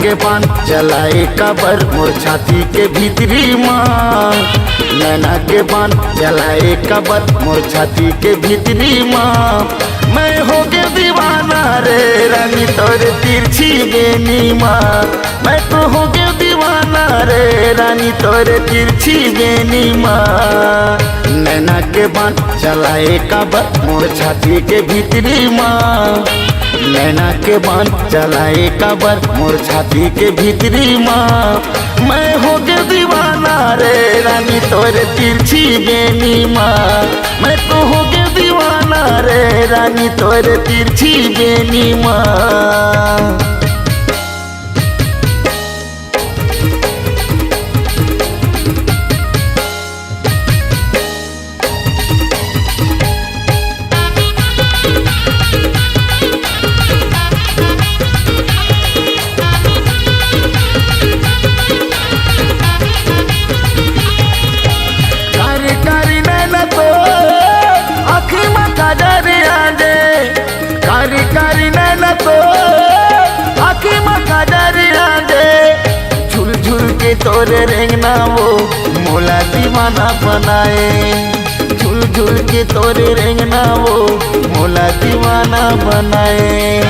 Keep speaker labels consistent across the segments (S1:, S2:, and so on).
S1: के बाण चलाए कबर मोर छाती के भीतरी माँ। नैना के बाण चलाए कबर मोर छाती के भीतरी माँ। मैं हो गया दीवाना रे रानी तोरे तिरछी बेनी माँ। मैं तो हो गया दीवाना रे रानी तोरे तिरछी बेनी माँ। नैना के बाण चलाए कबर मोर छाती के भीतरी माँ। नैना के बाण चलाए कबर मोर छाती के भीतरी माँ। मैं हो गया दीवाना रे रानी तोरे तिरछी बेनी माँ। मैं तो हो गया दीवाना रे रानी तोरे तिरछी बेनी माँ। कारी नैना तो आँखी में काजरिया दे। झुल झुल के तोरे रेंगना वो मोला दीवाना बनाए। झुल झुल के तोरे रेंगना वो मोला दीवाना बनाए।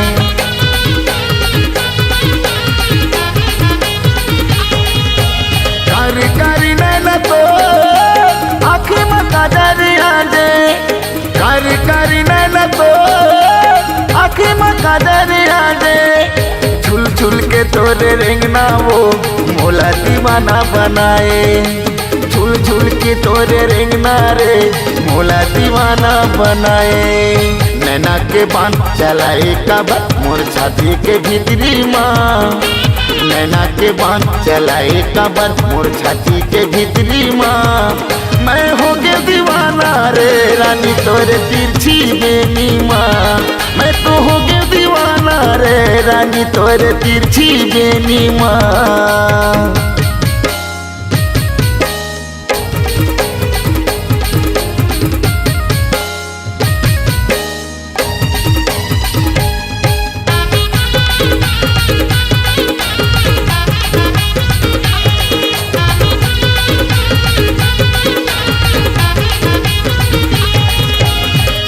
S1: कारी कारी नैना तो आँखी में काजरिया दे। कारी कारी नैना तो आँखी में काजरिया दे। झुल झुल के तोरे रेंगना वो मोला दीवाना बनाए। झुल झुल के तोरे रेंगना रे मोला दीवाना बनाए। नैना के बाण चलाए कबर मोर छाती के भीतरी माँ। नैना के बाण चलाए कबर मोर छाती के भीतरी माँ। मैं हो गया दीवाना रे रानी तोरे तिरछी बेनी माँ। मैं तो हो गया दीवाना रे रानी तोरे तिरछी बेनी माँ।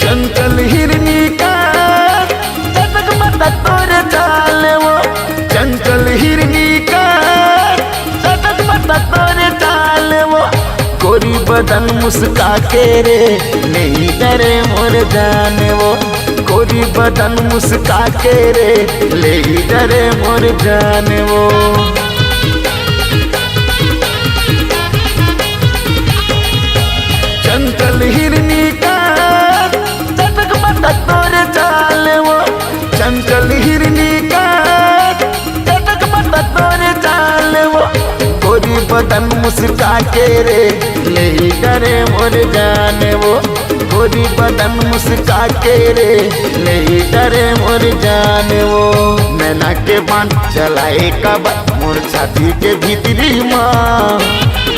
S1: चंचल हिरनी का चटक मटक तोरे चाल वो। चंचल हिरनी का चटक मटक तोरे चाल वो। गोरी बदन मुस्का के रे नहीं डरे मोर जाने वो। गोरी बदन मुस्का के रे ले डरे मोर जाने वो। चंचल हिरनी का तोरे चाल वो। चंचल हिरनी का चटक मटक तोरे चाल वो। गोरी बदन मुस्का के रे ले डरे मोर जाने वो। गोरी बदन मुस्का के रे ले डरे मोर जाने वो। नैना के बाण चलाए कबर मोर छाती के भीतरी माँ।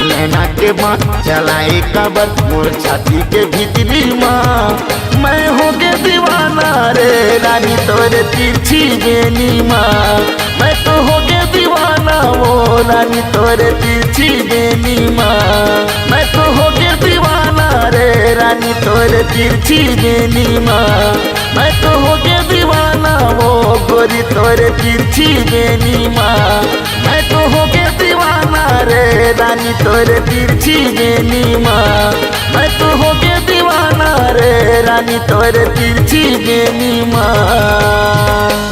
S1: नैना के बाण चलाए कबर मोर छाती के भीतरी माँ। मैं हो गया दीवाना रे रानी तोरे तिरछी बेनी माँ। मैं तो हो गया दीवाना वो रानी तोरे तिरछी बेनी माँ। मैं तो हो गया दीवाना रे रानी तोरे तिरछी बेनी माँ। मैं तो हो गया दीवाना वो गोरी तोरे तिरछी बेनी माँ। मैं तो हो गया दीवाना रे रानी तोरे तिरछी बेनी माँ। मैं तो हो गया दीवाना रे रानी तोरे तिरछी बेनी माँ।